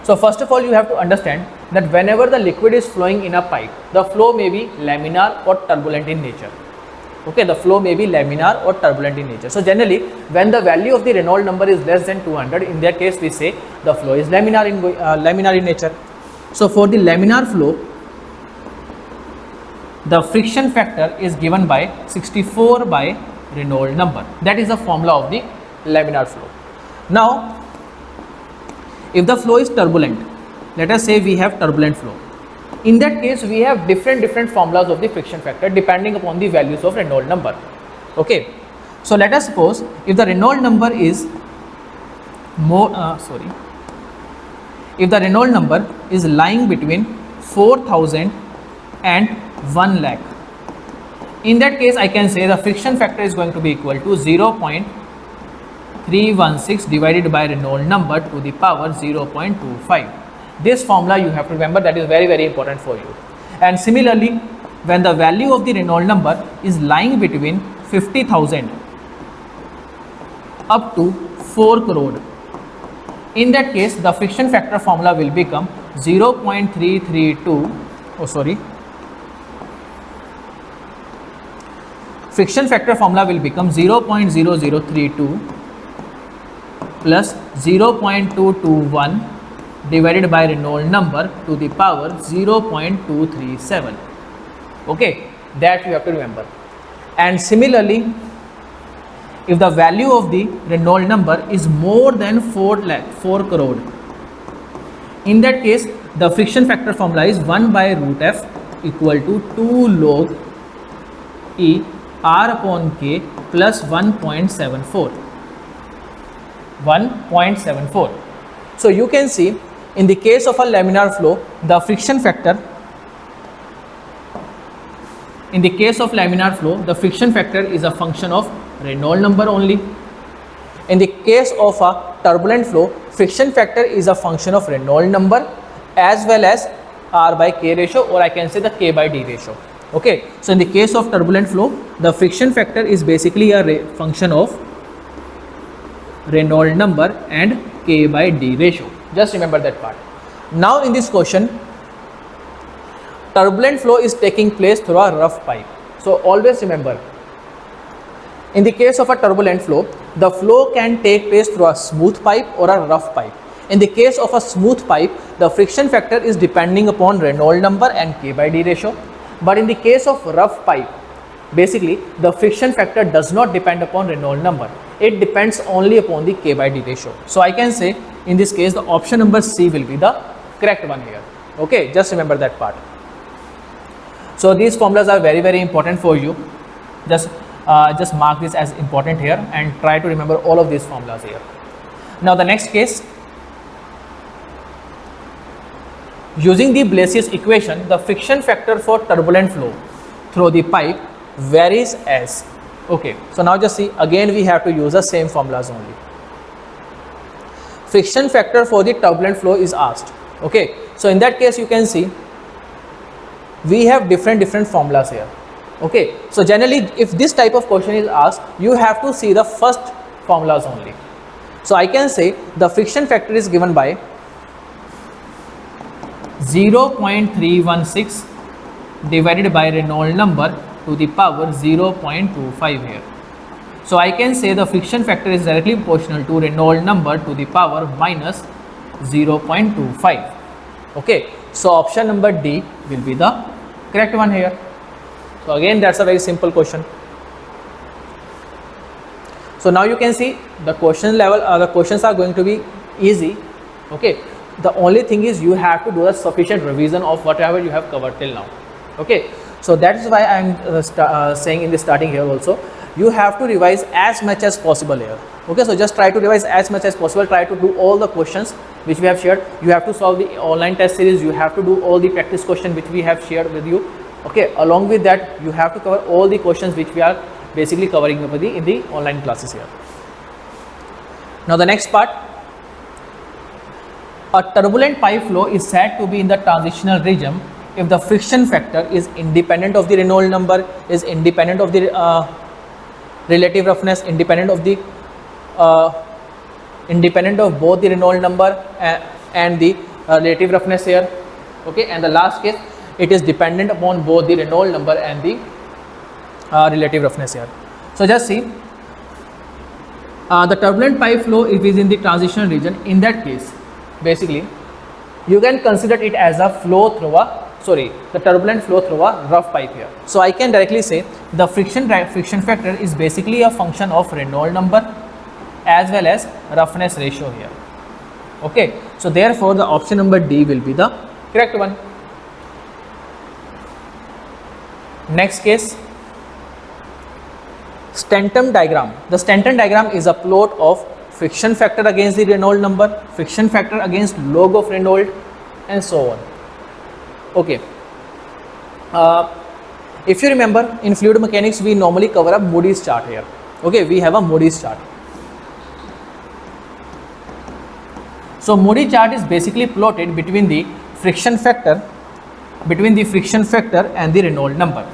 So first of all, you have to understand that whenever the liquid is flowing in a pipe, the flow may be laminar or turbulent in nature. Okay, the flow may be laminar or turbulent in nature. So generally, when the value of the Reynolds number is less than 200, in that case we say the flow is laminar in nature. So for the laminar flow, the friction factor is given by 64 by Reynolds number. That is the formula of the laminar flow. Now, if the flow is turbulent, let us say we have turbulent flow. In that case, we have different formulas of the friction factor depending upon the values of Reynolds number. Okay, so let us suppose if the Reynolds number is if the Reynolds number is lying between 4000 and 1 lakh. In that case, I can say the friction factor is going to be equal to 0.316 divided by Reynolds number to the power 0.25. This formula you have to remember, that is very, very important for you. And similarly, when the value of the Reynolds number is lying between 50,000 up to 4 crore, in that case the friction factor formula will become 0.332 friction factor formula will become 0.0032 plus 0.221 divided by Reynolds number to the power 0.237. Okay, that you have to remember. And similarly, if the value of the Reynolds number is more than 4 crore, in that case the friction factor formula is 1 by root f equal to 2 log E R upon K plus 1.74. 1.74. So you can see in the case of a laminar flow, the friction factor, in the case of laminar flow, the friction factor is a function of Reynolds number only. In the case of a turbulent flow, friction factor is a function of Reynolds number as well as R by K ratio, or I can say the K by D ratio. Okay, so in the case of turbulent flow, the friction factor is basically a function of Reynolds number and K by D ratio. Just remember that part. Now in this question, turbulent flow is taking place through a rough pipe. So always remember, in the case of a turbulent flow, the flow can take place through a smooth pipe or a rough pipe. In the case of a smooth pipe, the friction factor is depending upon Reynolds number and K by D ratio. But in the case of rough pipe, basically the friction factor does not depend upon Reynolds number. It depends only upon the K by D ratio. So I can say in this case the option number C will be the correct one here. Okay, just remember that part. So these formulas are very important for you. Just mark this as important here and try to remember all of these formulas here. Now the next case, using the Blasius equation, the friction factor for turbulent flow through the pipe varies as. Okay, so now just see, again we have to use the same formulas only. Friction factor for the turbulent flow is asked. Okay, so in that case you can see we have different formulas here. Okay, so generally if this type of question is asked, you have to see the first formulas only. So I can say the friction factor is given by 0.316 divided by Reynolds number to the power 0.25 here. So I can say the friction factor is directly proportional to Reynolds number to the power minus 0.25. Okay, so option number D will be the correct one here. So again, that's a very simple question. So now you can see the question level, the questions are going to be easy. Okay, the only thing is you have to do a sufficient revision of whatever you have covered till now. Okay, so that is why I am saying in the starting here also, you have to revise as much as possible here. Okay, so just try to revise as much as possible. Try to do all the questions which we have shared. You have to solve the online test series. You have to do all the practice questions which we have shared with you. Okay, along with that, you have to cover all the questions which we are basically covering in the online classes here. Now the next part, a turbulent pipe flow is said to be in the transitional region if the friction factor is independent of the Reynolds number, is independent of the relative roughness, independent of both the Reynolds number and the relative roughness here. Okay, and the last case, it is dependent upon both the Reynolds number and the relative roughness here. So just see, the turbulent pipe flow, if it is in the transitional region, in that case basically you can consider it as a flow through a the turbulent flow through a rough pipe here. So I can directly say the friction factor is basically a function of Reynolds number as well as roughness ratio here. Okay, so therefore the option number D will be the correct one. Next case, Stanton diagram. The Stanton diagram is a plot of friction factor against the Reynolds number, friction factor against log of Reynolds, and so on. Okay, if you remember, in fluid mechanics we normally cover a Moody's chart here. Okay, we have a Moody's chart. So Moody's chart is basically plotted between the friction factor and the Reynolds number.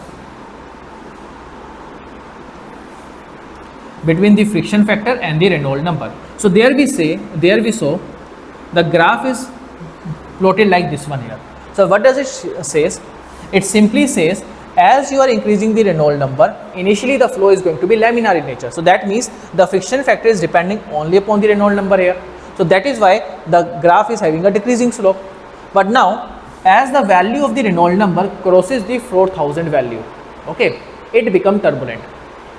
Between the friction factor and the Reynolds number. So there we saw the graph is plotted like this one here. So what does it says? It simply says as you are increasing the Reynolds number, initially the flow is going to be laminar in nature. So that means the friction factor is depending only upon the Reynolds number here. So that is why the graph is having a decreasing slope. But now as the value of the Reynolds number crosses the 4000 value, okay, it becomes turbulent.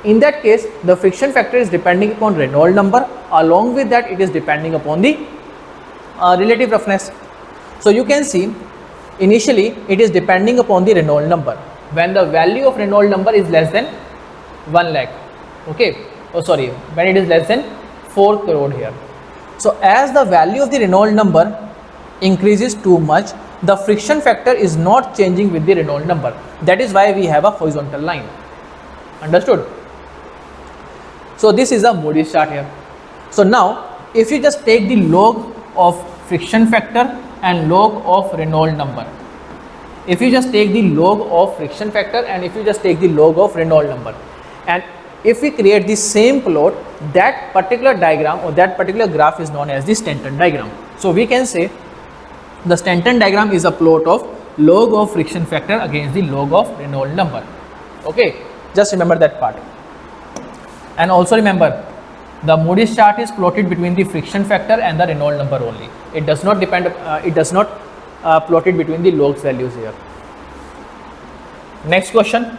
In that case, the friction factor is depending upon Reynolds number. Along with that, it is depending upon the relative roughness. So you can see initially it is depending upon the Reynolds number. When the value of Reynolds number is less than 1 lakh, okay, oh sorry, when it is less than 4 crore here. So as the value of the Reynolds number increases too much, the friction factor is not changing with the Reynolds number. That is why we have a horizontal line. Understood? So this is a Moody's chart here. So now if you just take the log of friction factor and log of Reynolds number, if you just take the log of friction factor and if you just take the log of Reynolds number, and if we create the same plot, that particular diagram or that particular graph is known as the Stanton diagram. So we can say the Stanton diagram is a plot of log of friction factor against the log of Reynolds number. Okay, just remember that part. And also remember, the Moody's chart is plotted between the friction factor and the Reynolds number only. It does not depend, plotted between the logs values here. Next question.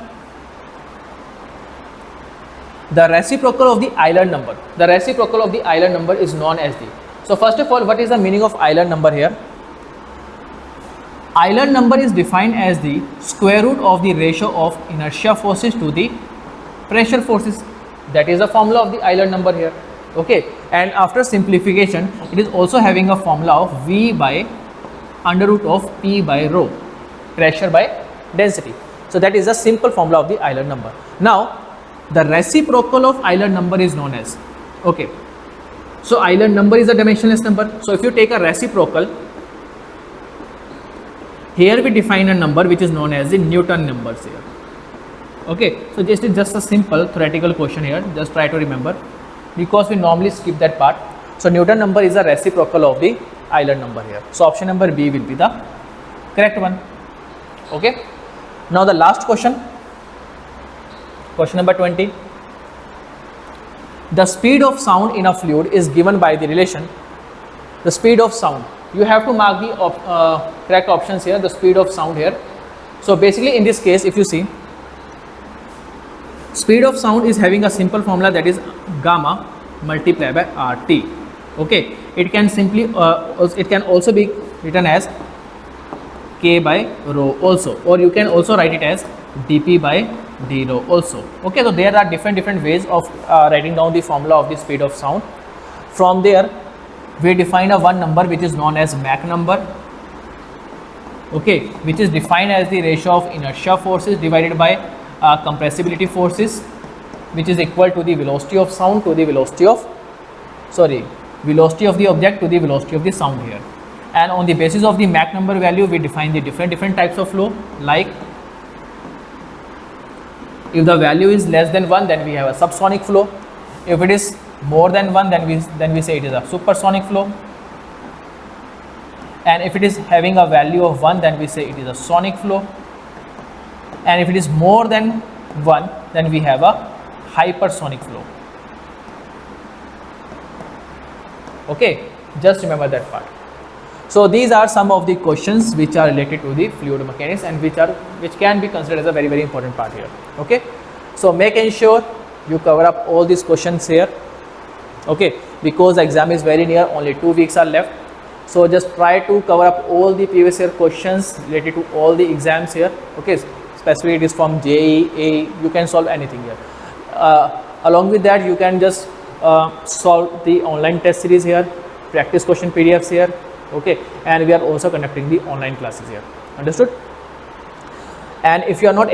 The reciprocal of the Euler number. The reciprocal of the Euler number is known as the. So first of all, what is the meaning of Euler number here? Euler number is defined as the square root of the ratio of inertia forces to the pressure forces. That is the formula of the Euler number here. Okay, and after simplification, it is also having a formula of V by under root of P by rho, pressure by density. So that is a simple formula of the Euler number. Now the reciprocal of Euler number is known as, okay, so Euler number is a dimensionless number. So if you take a reciprocal, here we define a number which is known as the Newton numbers here. Okay, so this is just a simple theoretical question here, just try to remember, because we normally skip that part. So Newton number is a reciprocal of the Euler number here. So option number B will be the correct one. Okay, now the last question, question number 20. The speed of sound in a fluid is given by the relation, the speed of sound. You have to mark the correct options here, the speed of sound here. So basically in this case, if you see, speed of sound is having a simple formula, that is gamma multiplied by RT. Okay, it can simply it can also be written as K by rho also, or you can also write it as dP by d rho also. Okay, so there are different ways of writing down the formula of the speed of sound. From there we define a one number which is known as Mach number, okay, which is defined as the ratio of inertia forces divided by compressibility forces, which is equal to the velocity of sound to the velocity of, velocity of the object to the velocity of the sound here. And on the basis of the Mach number value, we define the different types of flow. Like if the value is less than 1, then we have a subsonic flow. If it is more than 1, then we say it is a supersonic flow. And if it is having a value of 1, then we say it is a sonic flow. And if it is more than 1, then we have a hypersonic flow. Okay, just remember that part. So these are some of the questions which are related to the fluid mechanics and which can be considered as a very important part here. Okay, so make ensure you cover up all these questions here. Okay, because the exam is very near, only 2 weeks are left. So just try to cover up all the previous year questions related to all the exams here. Okay, especially it is from JEE, AE, you can solve anything here. Along with that, you can just solve the online test series here, practice question PDFs here. Okay, and we are also conducting the online classes here. Understood? And if you are not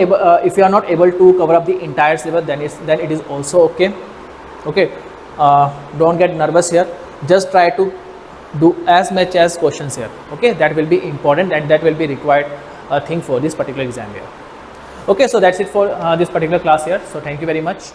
able to cover up the entire syllabus, then it is also okay. Okay, don't get nervous here. Just try to do as much as questions here. Okay, that will be important and that will be required thing for this particular exam here. Okay, so that's it for this particular class here. So thank you very much.